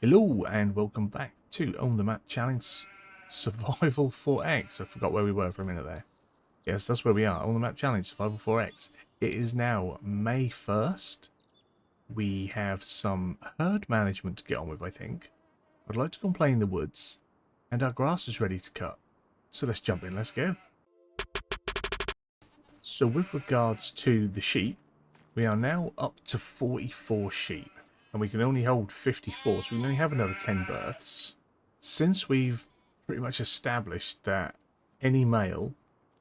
Hello and welcome back to On the Map Challenge Survival 4X. I forgot where we were for a minute there. Yes, that's where we are. On the Map Challenge Survival 4X. It is now May 1st. We have some herd management to get on with, I think. I'd like to go and play in the woods. And our grass is ready to cut. So let's jump in, let's go. So with regards to the sheep, we are now up to 44 sheep. And we can only hold 54, so we can only have another 10 births. Since we've pretty much established that any male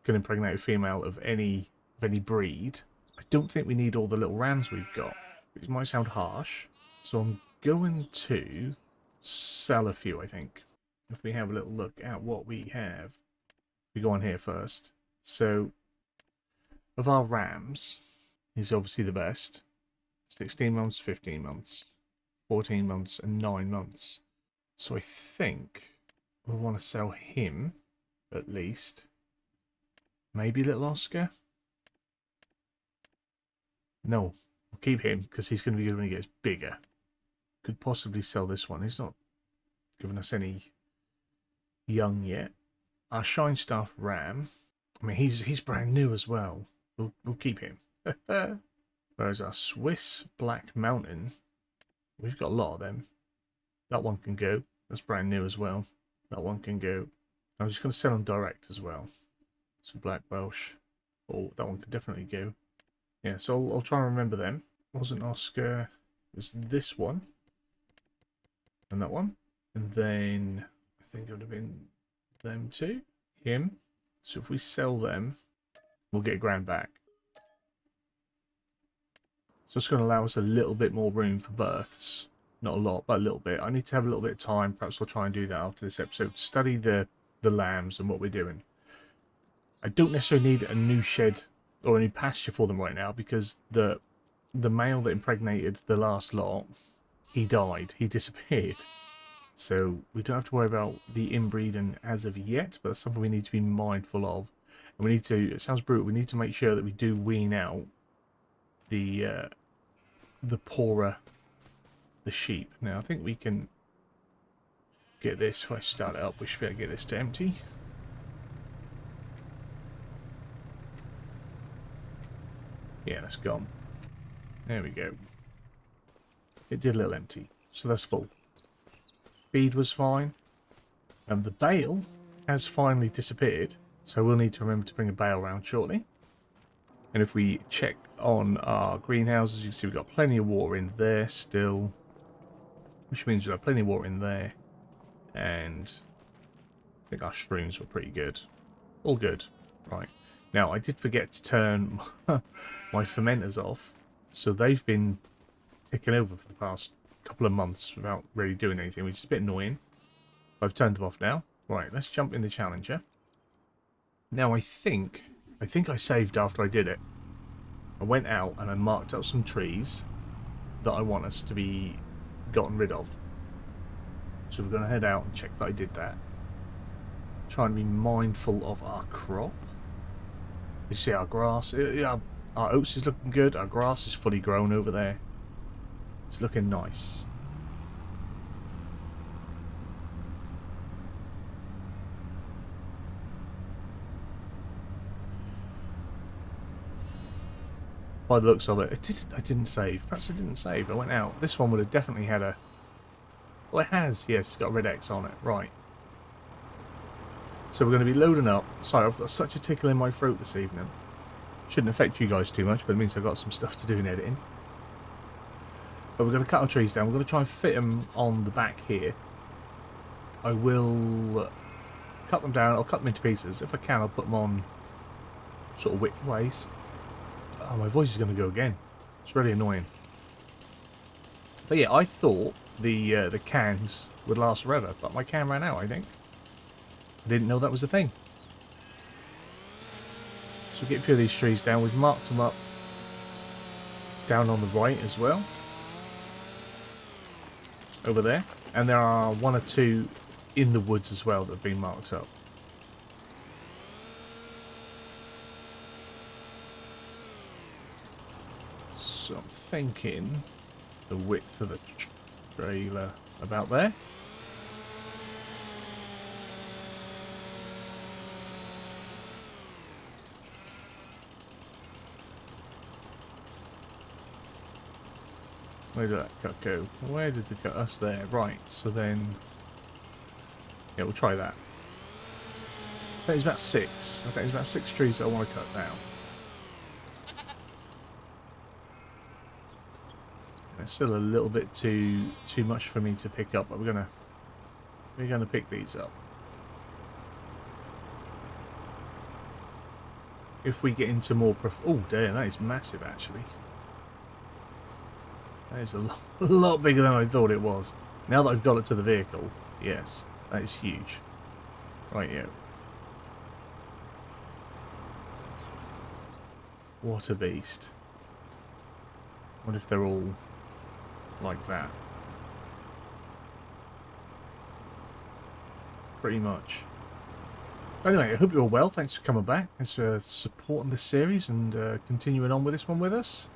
can impregnate a female of any breed, I don't think we need all the little rams we've got. It might sound harsh, so I'm going to sell a few, I think. If we have a little look at what we have. We go on here first. So, of our rams, he's obviously the best. 16 months, 15 months, 14 months, and 9 months. So I think we'll want to sell him, at least. Maybe little Oscar? No, we'll keep him, because he's going to be good when he gets bigger. Could possibly sell this one. He's not giving us any young yet. Our Shine Staff Ram, I mean, he's brand new as well. We'll keep him. Whereas our Swiss Black Mountain, we've got a lot of them. That one can go. That's brand new as well. That one can go. I'm just going to sell them direct as well. So Black Welsh. Oh, that one could definitely go. Yeah, so I'll try and remember them. It wasn't Oscar. It was this one. And that one. And then I think it would have been them too. Him. So if we sell them, we'll get £1,000 back. So it's going to allow us a little bit more room for births. Not a lot, but a little bit. I need to have a little bit of time. Perhaps I'll try and do that after this episode. Study the lambs and what we're doing. I don't necessarily need a new shed or a new pasture for them right now because the male that impregnated the last lot, he died. He disappeared. So we don't have to worry about the inbreeding as of yet, but that's something we need to be mindful of. And we need to, it sounds brutal, we need to make sure that we do wean out the poorer the sheep. Now I think we can get this. If I start it up, we should be able to get this to empty. Yeah, that's gone. There we go. It did a little empty, so that's full. Feed was fine, and the bale has finally disappeared, so we'll need to remember to bring a bale around shortly. And if we check on our greenhouses, you can see we've got plenty of water in there still. Which means we've got plenty of water in there. And I think our streams were pretty good. All good. Right. Now, I did forget to turn my fermenters off. So they've been ticking over for the past couple of months without really doing anything, which is a bit annoying. I've turned them off now. Right, let's jump in the Challenger. Now, I think I saved after I did it. I went out and I marked up some trees that I want us to be gotten rid of. So we're going to head out and check that I did that. Try and be mindful of our crop. You see our grass. Our oats is looking good. Our grass is fully grown over there. It's looking nice. By the looks of it, I didn't save. Perhaps I didn't save. I went out. This one would have definitely had a... Well, it has. Yes, it's got a red X on it. Right. So we're going to be loading up. Sorry, I've got such a tickle in my throat this evening. Shouldn't affect you guys too much, but it means I've got some stuff to do in editing. But we're going to cut our trees down. We're going to try and fit them on the back here. I will cut them down. I'll cut them into pieces. If I can, I'll put them on sort of widthways. Oh, my voice is going to go again. It's really annoying. But yeah, I thought the cans would last forever, but my can ran out, I think. I didn't know that was a thing. So we'll get a few of these trees down. We've marked them up down on the right as well. Over there. And there are 1 or 2 in the woods as well that have been marked up. So I'm thinking the width of the trailer about there. Where did that cut go? Where did the cut? Us there. Right, so then... Yeah, we'll try that. That is about 6. Okay, there's about 6 trees that I want to cut down. It's still a little bit too much for me to pick up, but we're gonna pick these up. If we get into more oh damn, that is massive actually. That is a lot bigger than I thought it was. Now that I've got it to the vehicle, yes, that is huge. Right, yeah. What a beast. What if they're all like that? Pretty much. Anyway, I hope you're all well. Thanks for coming back. Thanks for supporting this series and continuing on with this one with us.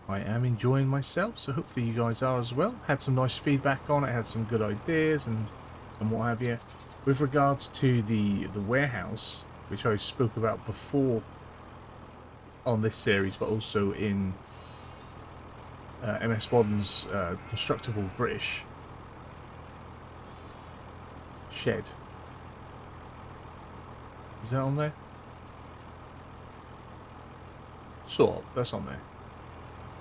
I am enjoying myself, so hopefully you guys are as well. Had some nice feedback on it, had some good ideas and what have you. With regards to the warehouse, which I spoke about before on this series, but also in MS Modern's Constructible British shed. Is that on there? Sort of, that's on there.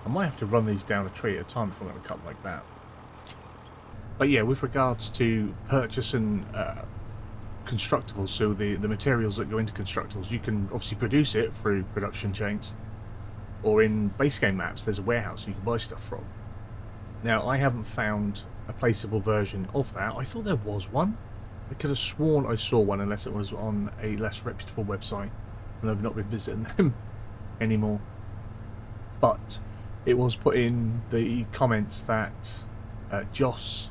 I might have to run these down a tree at a time if I'm going to cut like that. But yeah, with regards to purchasing constructibles, so the materials that go into constructibles, you can obviously produce it through production chains, or in base game maps there's a warehouse you can buy stuff from. Now I haven't found a placeable version of that. I thought there was one. I could have sworn I saw one, unless it was on a less reputable website and I've not been visiting them anymore. But it was put in the comments that Joss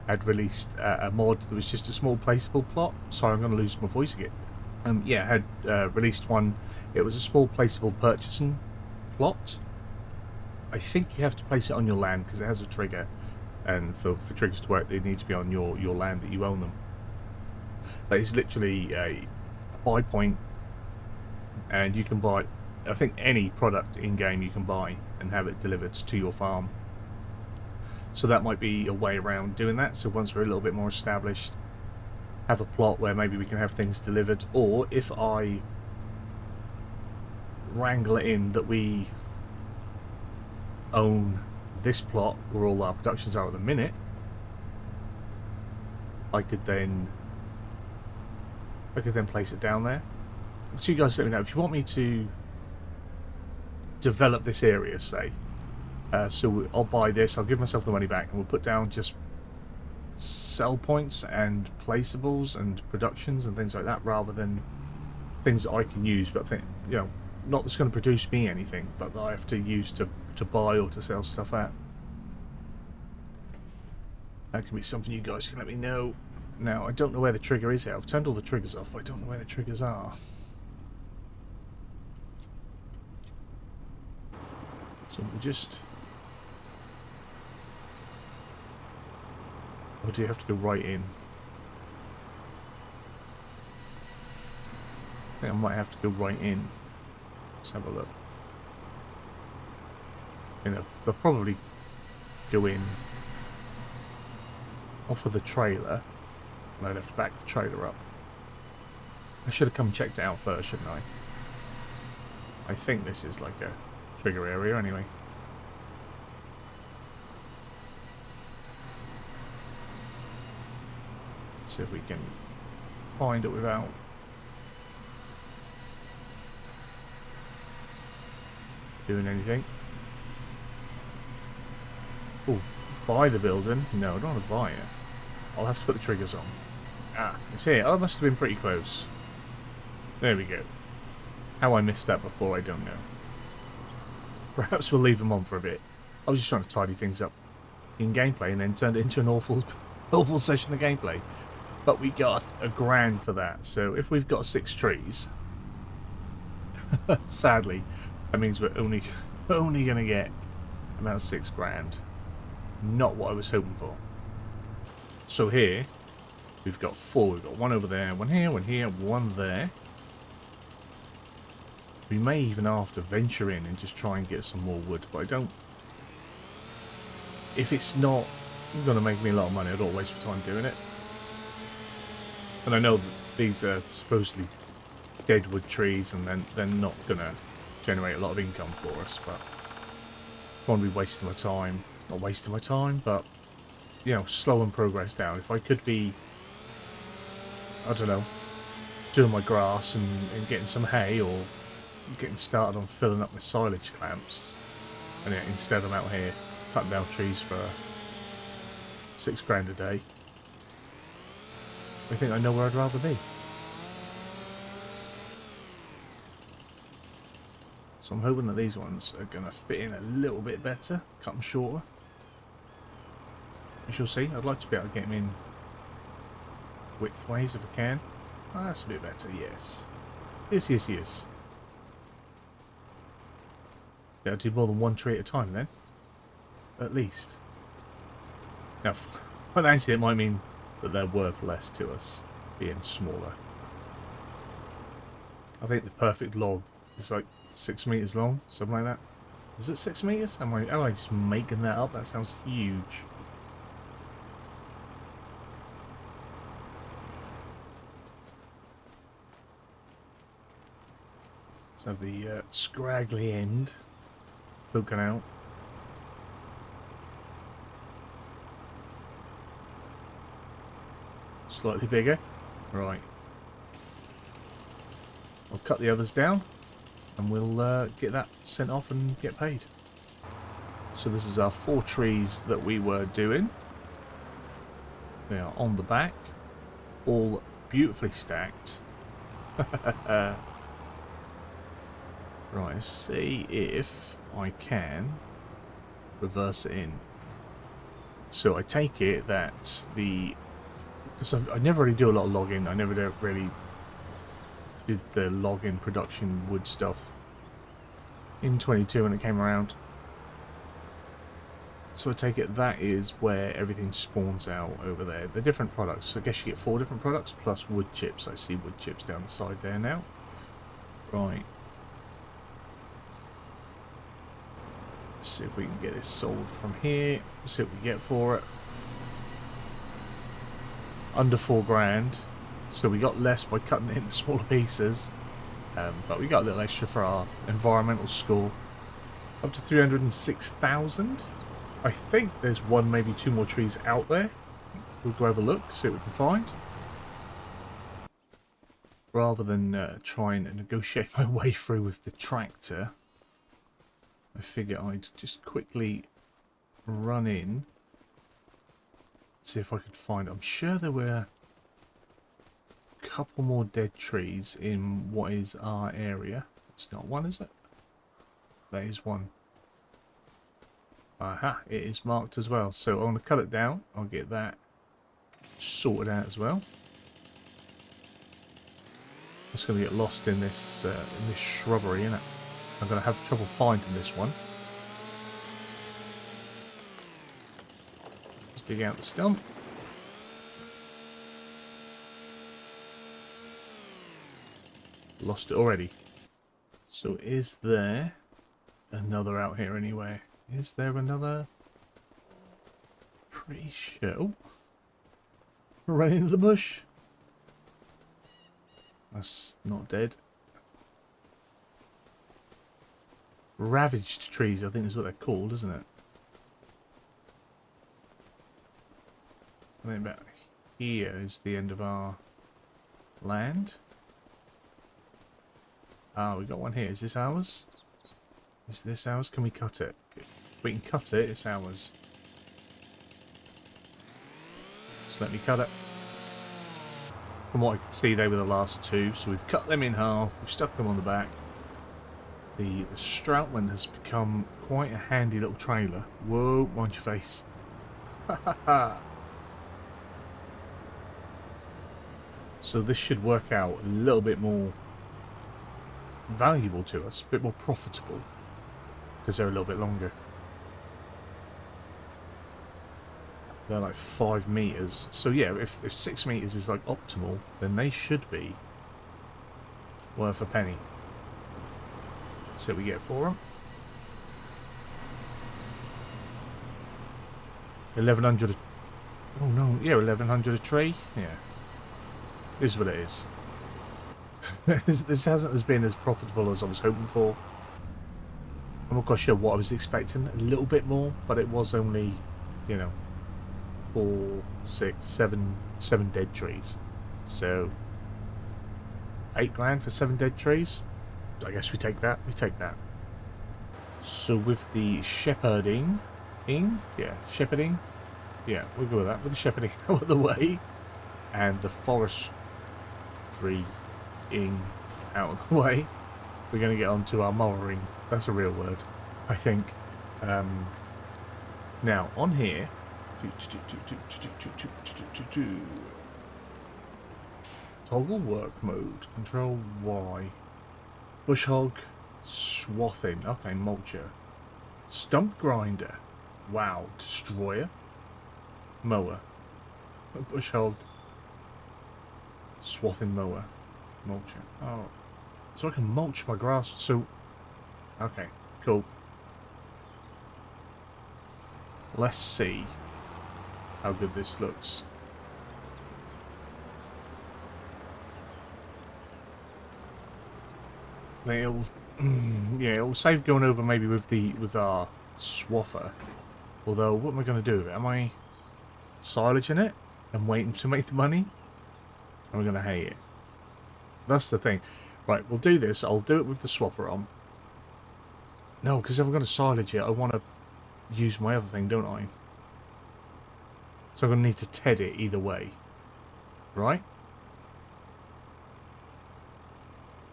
had released a mod that was just a small placeable plot. Sorry, I'm going to lose my voice again. Yeah, had released one. It was a small placeable purchasing plot. I think you have to place it on your land because it has a trigger, and for triggers to work they need to be on your land that you own them. But it's literally a buy point, and you can buy, I think, any product in game you can buy and have it delivered to your farm. So that might be a way around doing that. So once we're a little bit more established, have a plot where maybe we can have things delivered. Or if I wrangle it in that we own this plot where all our productions are at the minute, I could then place it down there. So you guys let me know if you want me to develop this area, say. So I'll buy this, I'll give myself the money back, and we'll put down just sell points and placeables and productions and things like that, rather than things that I can use, but think, you know, not that's going to produce me anything, but that I have to use to buy or to sell stuff at. That can be something you guys can let me know. Now, I don't know where the trigger is here. I've turned all the triggers off, but I don't know where the triggers are. So we'll just... Or do you have to go right in? I think I might have to go right in. Let's have a look. You know, they'll probably go in off of the trailer, and I'd have to back the trailer up. I should have come and checked it out first, shouldn't I? I think this is like a trigger area anyway. See if we can find it without doing anything. Oh, buy the building? No, I don't want to buy it. I'll have to put the triggers on. Ah, it's here. Oh, it must have been pretty close. There we go. How I missed that before, I don't know. Perhaps we'll leave them on for a bit. I was just trying to tidy things up in gameplay and then turned it into an awful session of gameplay. But we got $1,000 for that. So if we've got 6 trees, sadly, that means we're only going to get about $6,000. not what I was hoping for. So here, we've got 4. We've got one over there, one here, one there. We may even have to venture in and just try and get some more wood, but I don't... If it's not going to make me a lot of money, I don't waste my time doing it. And I know that these are supposedly deadwood trees, and then they're not going to generate a lot of income for us, but I want to be wasting my time. Not wasting my time, but, you know, slowing progress down. If I could be, I don't know, doing my grass and getting some hay, or getting started on filling up my silage clamps, and yet instead I'm out here cutting down trees for £6 a day, I think I know where I'd rather be. So I'm hoping that these ones are going to fit in a little bit better, cut them shorter. We shall see. I'd like to be able to get them in widthways if I can. Oh, that's a bit better, yes. Yes. Yeah, I'll do more than one tree at a time then. At least. Now, financially it might mean that they're worth less to us, being smaller. I think the perfect log is like 6 meters long, something like that. Is it 6 meters? Am I just making that up? That sounds huge. So the scraggly end poking out. Slightly bigger. Right. I'll cut the others down and we'll get that sent off and get paid. So this is our 4 trees that we were doing. They are on the back, all beautifully stacked. Right, let's see if I can reverse it in. So I take it that because I never really do a lot of logging. I never really did the login production wood stuff in 22 when it came around. So I take it that is where everything spawns out over there. The different products. So I guess you get 4 different products plus wood chips. I see wood chips down the side there now. Right. Let's see if we can get this sold from here. Let's see what we get for it. Under £4 so we got less by cutting it into smaller pieces, but we got a little extra for our environmental score, up to 306,000. I think there's 1, maybe 2 more trees out there. We'll go have a look, see what we can find, rather than trying to negotiate my way through with the tractor. I figure I'd just quickly run in, see if I could find... I'm sure there were a couple more dead trees in what is our area. It's not one, is it? That is one. Aha, it is marked as well. So I'm going to cut it down. I'll get that sorted out as well. It's going to get lost in this shrubbery, isn't it? I'm going to have trouble finding this one. Just dig out the stump. Lost it already. So is there another out here anywhere? Is there another? Pretty sure. Oh. Right into the bush. That's not dead. Ravaged trees, I think is what they're called, isn't it? I think about here is the end of our land. Ah, we got one here. Is this ours? Is this ours? Can we cut it? If we can cut it, it's ours. Just let me cut it. From what I can see, they were the last 2, so we've cut them in half. We've stuck them on the back. The Stroutman has become quite a handy little trailer. Whoa, mind your face. Ha ha ha. So this should work out a little bit more valuable to us, a bit more profitable, because they're a little bit longer. They're like 5 meters. So yeah, if 6 meters is like optimal, then they should be worth a penny. So we get for them. 1100. Oh no, yeah, 1100 a tree. Yeah, this is what it is. This hasn't been as profitable as I was hoping for. I'm not quite sure what I was expecting. A little bit more, but it was only, you know, 4, 6, 7 dead trees. So 8 grand for 7 dead trees. I guess we take that. We take that. So with the shepherding, shepherding. Yeah, we'll go with that. With the shepherding out of the way, and the forestry out of the way, we're going to get on to our mowing. That's a real word, I think. Now, on here... Toggle work mode. Control Y. Bush hog. Swathing. Okay, mulcher. Stump grinder. Wow. Destroyer. Mower. Bush hog. Swathing mower. Mulcher. Oh. So I can mulch my grass. So... Okay. Cool. Let's see how good this looks. It'll, yeah, it'll save going over maybe with our swather. Although, what am I going to do with it? Am I silaging it and waiting to make the money? I'm going to hate it. That's the thing. Right, we'll do this. I'll do it with the swather on. No, because if I'm going to silage it, I want to use my other thing, don't I? So I'm going to need to TED it either way. Right?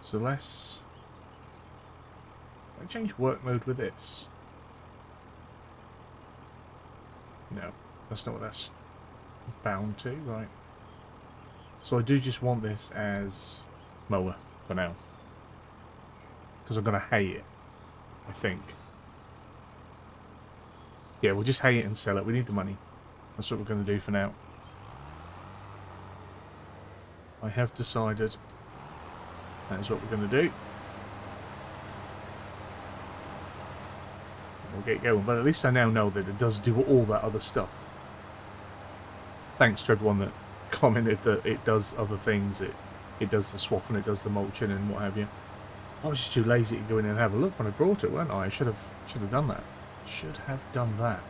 So let's... I change work mode with this. No, that's not what that's bound to, right? So I do just want this as mower for now. Because I'm going to hay it, I think. Yeah, we'll just hay it and sell it. We need the money. That's what we're going to do for now. I have decided that is what we're going to do. We'll get going, but at least I now know that it does do all that other stuff. Thanks to everyone that commented that it does other things. It does the swathing, it does the mulching and what have you. I was just too lazy to go in and have a look when I brought it, weren't I? I should have done that. Should have done that.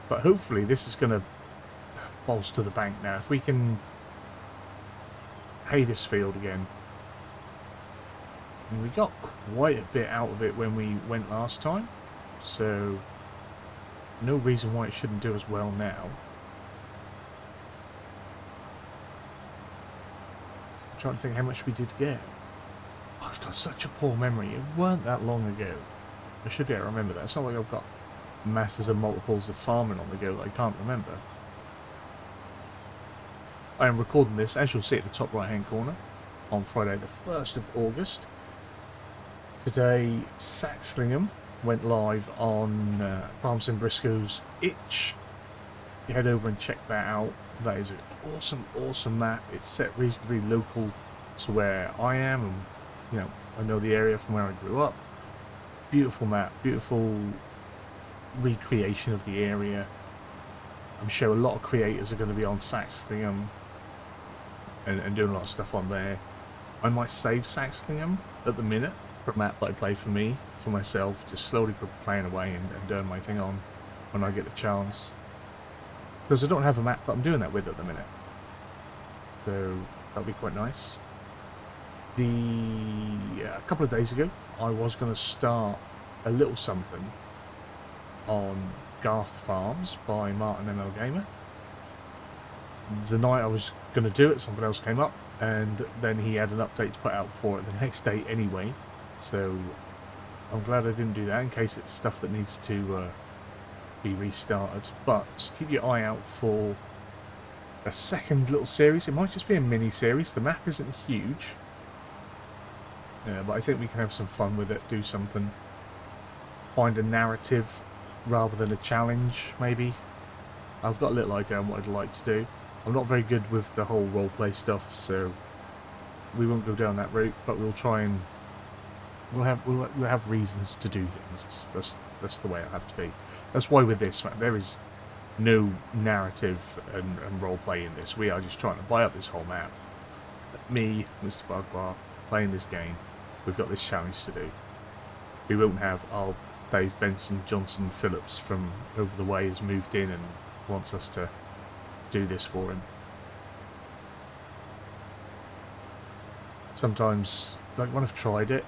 But hopefully this is going to bolster the bank now. If we can hay this field again. And we got quite a bit out of it when we went last time. So, no reason why it shouldn't do as well now. I'm trying to think how much we did get. Oh, I've got such a poor memory. It weren't that long ago. I should be able to remember that. It's not like I've got masses of multiples of farming on the go that I can't remember. I am recording this, as you'll see at the top right hand corner, on Friday the 1st of August. Today, Saxlingham went live on Farms in Briscoe's itch. You head over and check that out. That is an awesome, awesome map. It's set reasonably local to where I am, and you know, I know the area from where I grew up. Beautiful map, beautiful recreation of the area. I'm sure a lot of creators are going to be on Saxlingham and doing a lot of stuff on there. I might save Saxlingham at the minute for a map that I play for me, for myself, just slowly playing away and doing my thing on when I get the chance. Because I don't have a map that I'm doing that with at the minute. So that'll be quite nice. A couple of days ago, I was going to start a little something on Garth Farms by Martin ML Gamer. The night I was going to do it, something else came up, and then he had an update to put out for it the next day anyway. So I'm glad I didn't do that in case it's stuff that needs to be restarted. But keep your eye out for a second little series. It might just be a mini series. The map isn't huge. Yeah, but I think we can have some fun with it, do something. Find a narrative rather than a challenge, maybe. I've got a little idea on what I'd like to do. I'm not very good with the whole roleplay stuff, so we won't go down that route. But we'll try and we'll have reasons to do things. That's the way it have to be. That's why with this, there is no narrative and roleplay in this. We are just trying to buy up this whole map. Me, Mr. Farquhar, playing this game. We've got this challenge to do. We won't have our Dave Benson Johnson Phillips from over the way has moved in and wants us to do this for him. Sometimes, like when I've tried it,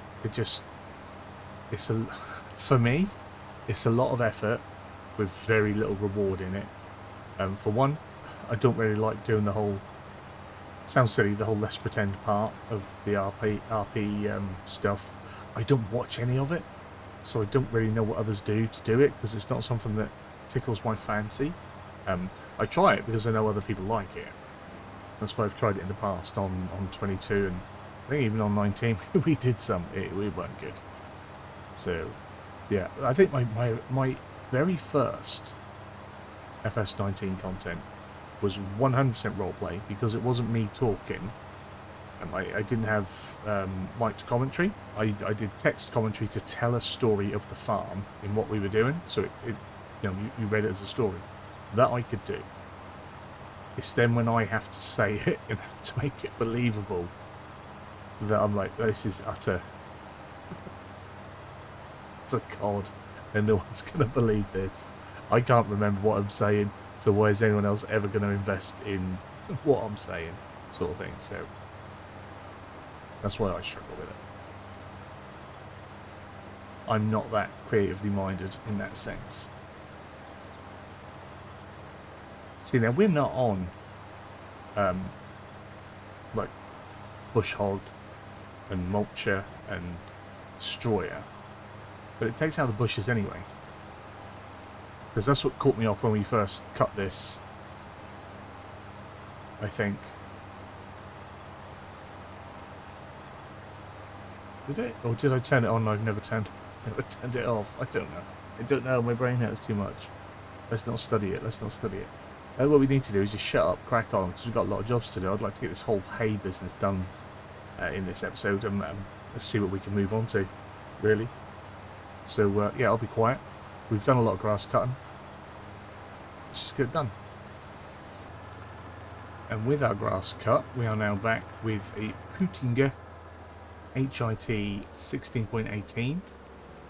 for me, it's a lot of effort with very little reward in it. For one, I don't really like doing the whole, sounds silly, the whole let's pretend part of the RP stuff. I don't watch any of it, so I don't really know what others do to do it, because it's not something that tickles my fancy. I try it because I know other people like it. That's why I've tried it in the past on 22, and I think even on 19 we did some. We weren't good. So, yeah, I think my very first FS19 content was 100% roleplay, because it wasn't me talking. I didn't have mic'd commentary. I did text commentary to tell a story of the farm in what we were doing. So you read it as a story. That I could do. It's then when I have to say it and have to make it believable that I'm like, this is utter. It's a cod, and no one's going to believe this. I can't remember what I'm saying, so why is anyone else ever going to invest in what I'm saying, sort of thing. So that's why I struggle with it. I'm not that creatively minded in that sense. See, now we're not on like bush hog and mulcher and destroyer, but it takes out the bushes anyway, because that's what caught me off when we first cut this, I think. Did it? Or did I turn it on? I've never turned it off. I don't know. My brain hurts too much. Let's not study it. What we need to do is just shut up, crack on, because we've got a lot of jobs to do. I'd like to get this whole hay business done in this episode, and let's see what we can move on to, really. So, yeah, I'll be quiet. We've done a lot of grass cutting. Let's just get it done. And with our grass cut, we are now back with a Putinger HIT 16.18.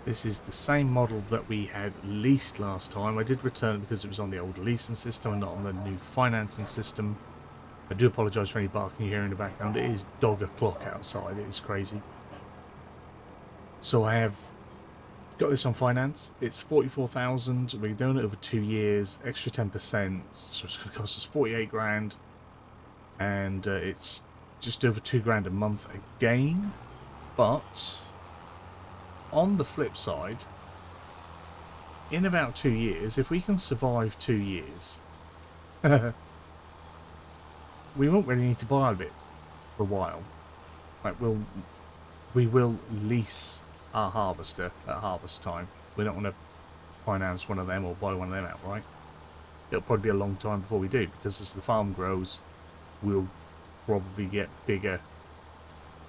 This is the same model that we had leased last time. I did return it because it was on the old leasing system and not on the new financing system. I do apologise for any barking you hear in the background. It is dog o'clock outside. It is crazy. So I have got this on finance. It's 44,000. We're doing it over 2 years, extra 10%. So it's going to cost us 48 grand. And it's just over 2 grand a month again. But on the flip side, in about 2 years, if we can survive 2 years, we won't really need to buy it for a while. Like we will lease our harvester at harvest time. We don't want to finance one of them or buy one of them outright. It'll probably be a long time before we do, because as the farm grows, we'll probably get bigger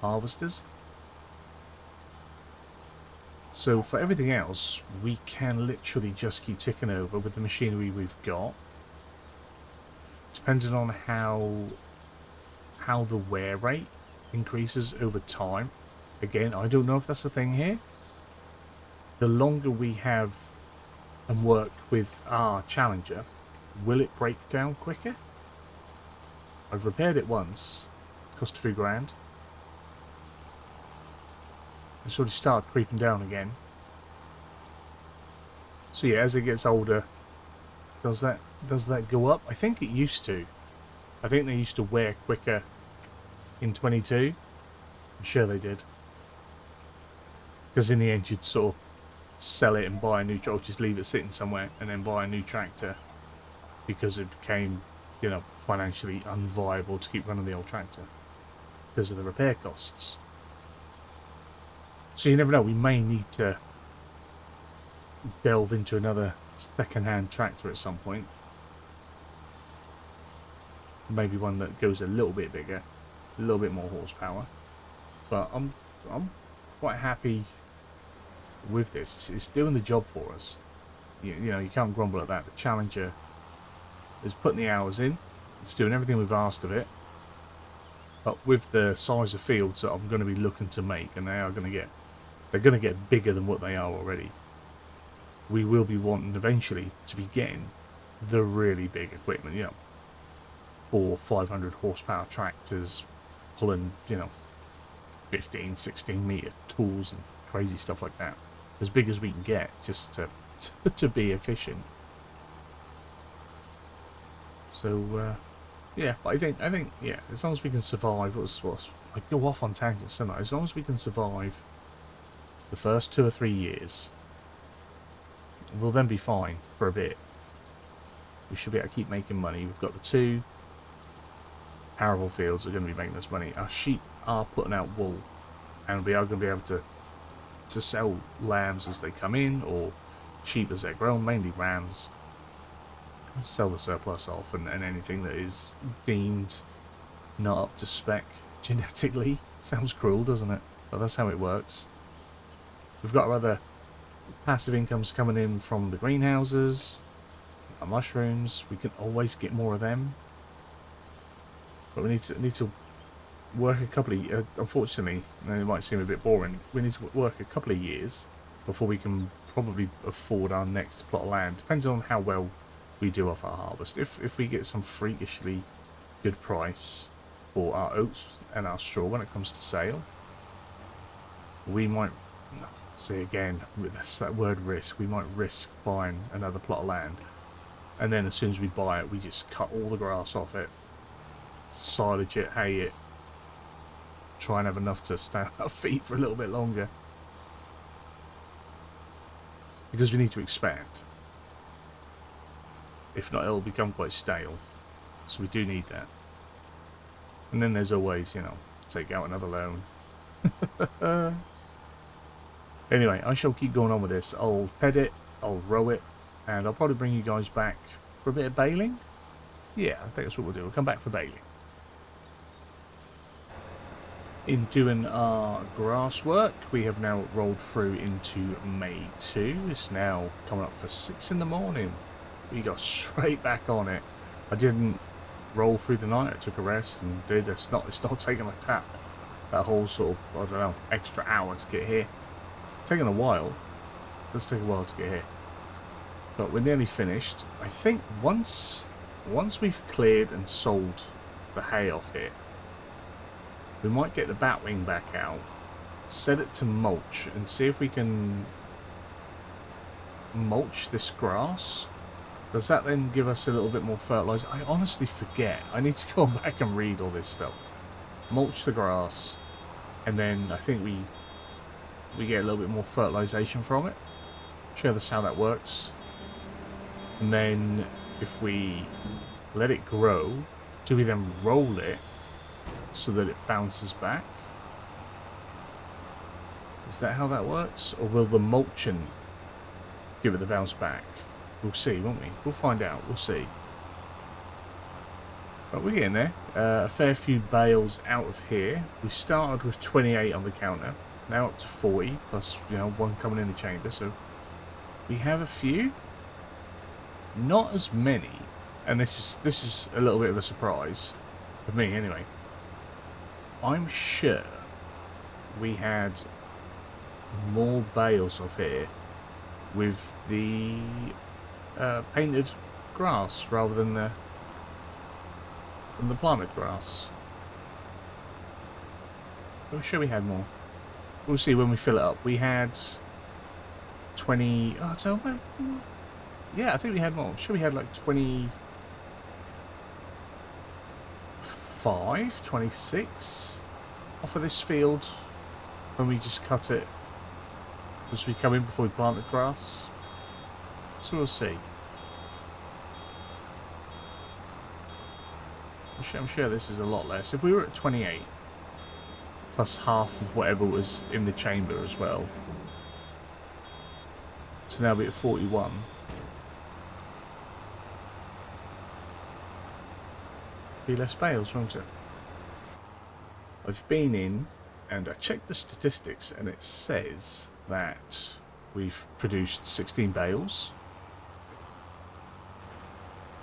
harvesters. So for everything else, we can literally just keep ticking over with the machinery we've got. Depending on how the wear rate increases over time. Again, I don't know if that's a thing here. The longer we have and work with our Challenger, will it break down quicker? I've repaired it once, cost a few grand. It sort of started creeping down again. So yeah, as it gets older, does that go up? I think it used to. I think they used to wear quicker in 22. I'm sure they did. Because in the end you'd sort of sell it and buy a new tractor, or just leave it sitting somewhere and then buy a new tractor, because it became, you know, financially unviable to keep running the old tractor because of the repair costs. So you never know, we may need to delve into another second-hand tractor at some point. maybe one that goes a little bit bigger, a little bit more horsepower. But I'm quite happy with this. It's doing the job for us. You know, you can't grumble at that. The Challenger is putting the hours in. It's doing everything we've asked of it. But with the size of fields that I'm going to be looking to make, and they're going to get bigger than what they are already. We will be wanting eventually to be getting the really big equipment, you know, 400 or 500 horsepower tractors pulling, you know, 15, 16 meter tools and crazy stuff like that. As big as we can get, just to be efficient. So, yeah, but I think, yeah, as long as we can survive, I go off on tangents, don't I? As long as we can survive the first 2 or 3 years, we'll then be fine for a bit. We should be able to keep making money. We've got the 2 arable fields that are going to be making us money. Our sheep are putting out wool, and we are going to be able to sell lambs as they come in, or sheep as they're grown, mainly rams. Sell the surplus off, and anything that is deemed not up to spec genetically. Sounds cruel, doesn't it? But that's how it works. We've got our other passive incomes coming in from the greenhouses, our mushrooms. We can always get more of them, but we need to work a couple of unfortunately, and it might seem a bit boring, we need to work a couple of years before we can probably afford our next plot of land. Depends on how well we do off our harvest. If we get some freakishly good price for our oats and our straw when it comes to sale, we might, say again, that's that word risk, we might risk buying another plot of land, and then as soon as we buy it, we just cut all the grass off it, silage it, hay it, try and have enough to stand on our feet for a little bit longer, because we need to expand. If not, it'll become quite stale, so we do need that. And then there's always, you know, take out another loan. Anyway, I shall keep going on with this. I'll ped it, I'll row it, and I'll probably bring you guys back for a bit of baling. Yeah, I think that's what we'll do. We'll come back for baling. In doing our grass work, we have now rolled through into May 2. It's now coming up for 6 in the morning. We got straight back on it. I didn't roll through the night. I took a rest and did. It's not taking like that whole sort of, I don't know, extra hour to get here. It's taken a while. It does take a while to get here, but we're nearly finished. I think once we've cleared and sold the hay off here, we might get the batwing back out, set it to mulch, and see if we can mulch this grass. Does that then give us a little bit more fertilizer? I honestly forget. I need to go back and read all this stuff. Mulch the grass, and then I think we get a little bit more fertilization from it. Show us how that works. And then if we let it grow, do we then roll it so that it bounces back? Is that how that works? Or will the mulching give it the bounce back? We'll see, won't we? We'll find out. We'll see. But we're getting there. A fair few bales out of here. We started with 28 on the counter. Now up to 40, plus, you know, one coming in the chamber. So we have a few. Not as many. And this is a little bit of a surprise. For me, anyway. I'm sure we had more bales off here with the painted grass rather than the planted grass. I'm sure we had more. We'll see when we fill it up. We had 20. Oh, so yeah, I think we had more. I'm sure we had like 25, 26 off of this field when we just cut it as we come in before we plant the grass. So we'll see. I'm sure this is a lot less. If we were at 28 plus half of whatever was in the chamber as well, so now we're at 41. be less bales, won't it? I've been in and I checked the statistics, and it says that we've produced 16 bales.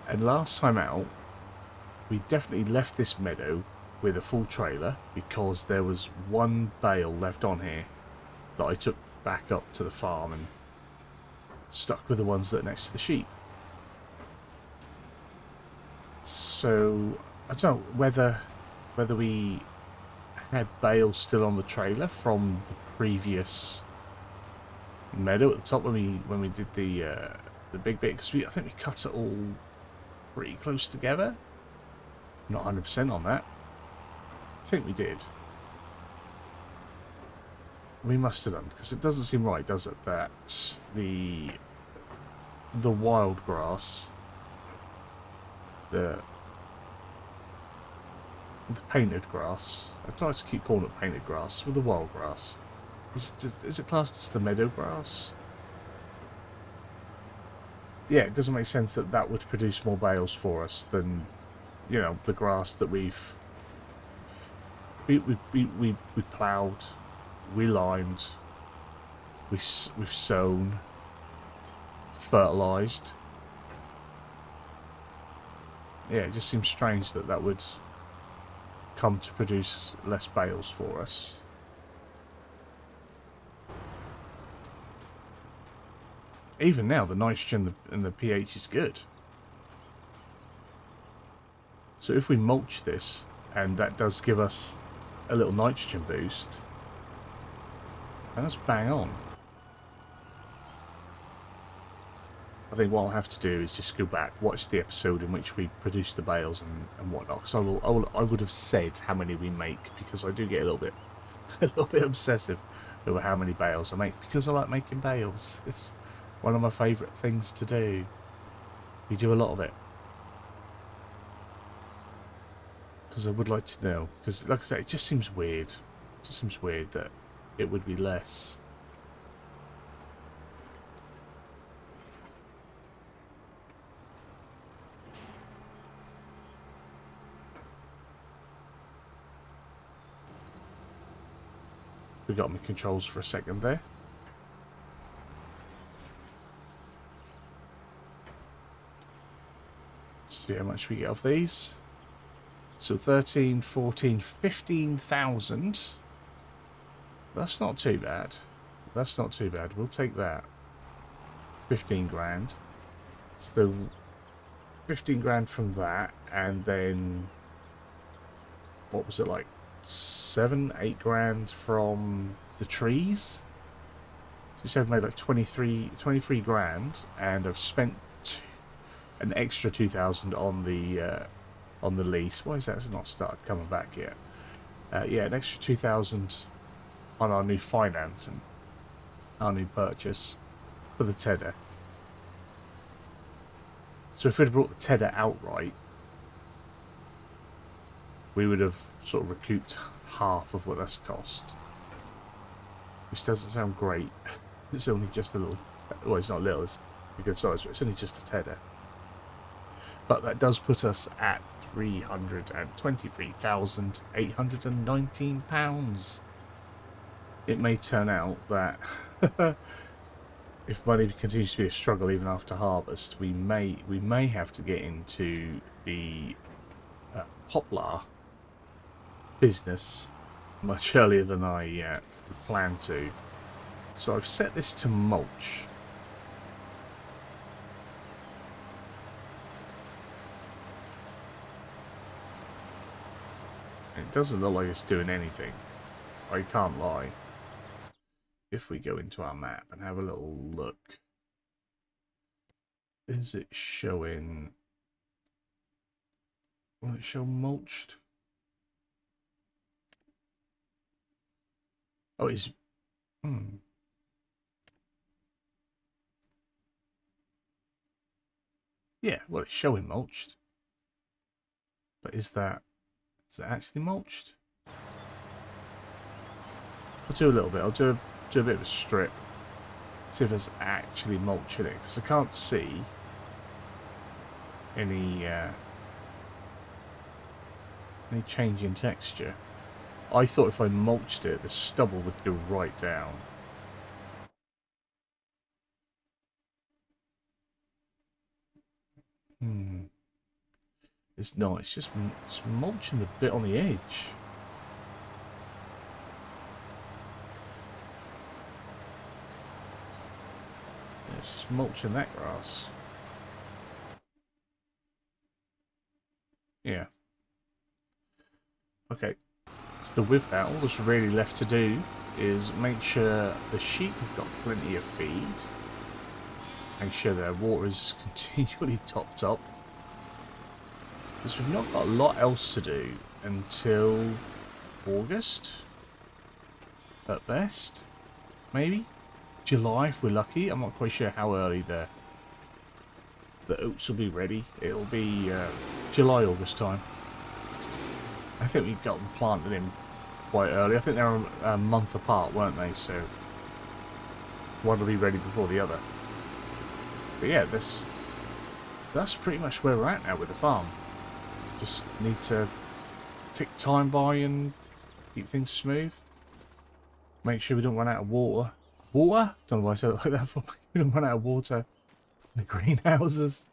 And last time out, we definitely left this meadow with a full trailer because there was one bale left on here that I took back up to the farm and stuck with the ones that are next to the sheep. So I don't know whether we had bales still on the trailer from the previous meadow at the top when we did the big bit, because I think we cut it all pretty close together. Not 100% on that. I think we did. We must have done, because it doesn't seem right, does it, that the wild grass, the painted grass, I try to keep calling it painted grass, with the wild grass, is it classed as the meadow grass? Yeah, it doesn't make sense that that would produce more bales for us than, you know, the grass that we ploughed, we limed, we've sown, fertilised. Yeah, it just seems strange that that would come to produce less bales for us. Even now, the nitrogen and the pH is good. So if we mulch this, and that does give us a little nitrogen boost, and that's bang on. I think what I'll have to do is just go back, watch the episode in which we produced the bales and whatnot. Because I would have said how many we make, because I do get a little bit obsessive over how many bales I make, because I like making bales. It's one of my favourite things to do. We do a lot of it. Because I would like to know. Because, like I say, it just seems weird. It just seems weird that it would be less. Forgot my controls for a second there. See how much we get off these. So 13, 14, 15,000. That's not too bad. That's not too bad. We'll take that. 15 grand. So 15 grand from that, and then what was it, like 7, 8 grand from the trees? So you said I've made like 23 grand, and I've spent an extra 2,000 on the lease. Why is that not started coming back yet? Yeah, an extra 2,000 on our new financing, our new purchase for the Tedder. So if we'd have brought the Tedder outright, we would have sort of recouped half of what that's cost, which doesn't sound great. It's only just a little, well, it's not little, it's a good size, but it's only just a Tedder. But that does put us at £323,819. It may turn out that if money continues to be a struggle even after harvest, we may have to get into the poplar business much earlier than I planned to. So I've set this to mulch. It doesn't look like it's doing anything. I can't lie. If we go into our map and have a little look, is it showing? Will it show mulched? Oh, it's. Yeah, well, it's showing mulched. But is that actually mulched? I'll do a little bit. I'll do a bit of a strip. See if there's actually mulch in it, because I can't see any Any change in texture? I thought if I mulched it, the stubble would go right down. It's not. It's just it's mulching a bit on the edge. It's just mulching that grass. Yeah. Okay. So with that, all that's really left to do is make sure the sheep have got plenty of feed. Make sure their water is continually topped up. Because we've not got a lot else to do until August. At best. Maybe. July if we're lucky. I'm not quite sure how early the oats will be ready. It'll be July, August time. I think we got them planted in quite early. I think they were a month apart, weren't they? So one will be ready before the other. But yeah, that's pretty much where we're at now with the farm. Just need to tick time by and keep things smooth. Make sure we don't run out of water. Water? Don't know why I said it like that for. We don't run out of water in the greenhouses.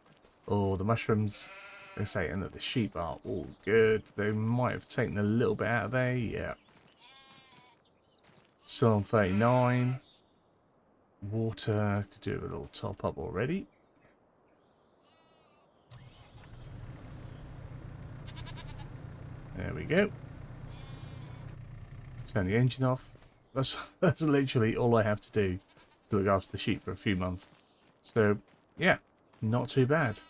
Or the mushrooms. They're saying that the sheep are all good. They might have taken a little bit out of there. Yeah. Still on 39. Water. Could do a little top up already. There we go. Turn the engine off. That's literally all I have to do to look after the sheep for a few months. So, yeah, not too bad.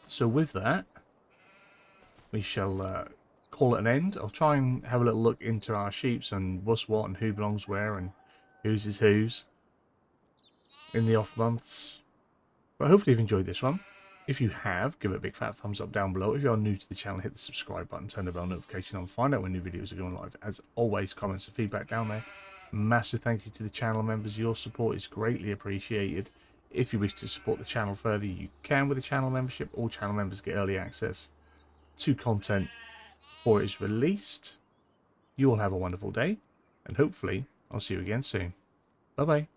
So with that, we shall call it an end. I'll try and have a little look into our sheeps and what's what and who belongs where and whose is whose in the off months. But hopefully you've enjoyed this one. If you have, give it a big fat thumbs up down below. If you are new to the channel, hit the subscribe button, turn the bell notification on, find out when new videos are going live. As always, comments and feedback down there. Massive thank you to the channel members. Your support is greatly appreciated. If you wish to support the channel further, you can with a channel membership. All channel members get early access to content before it is released. You all have a wonderful day, and hopefully I'll see you again soon. Bye-bye.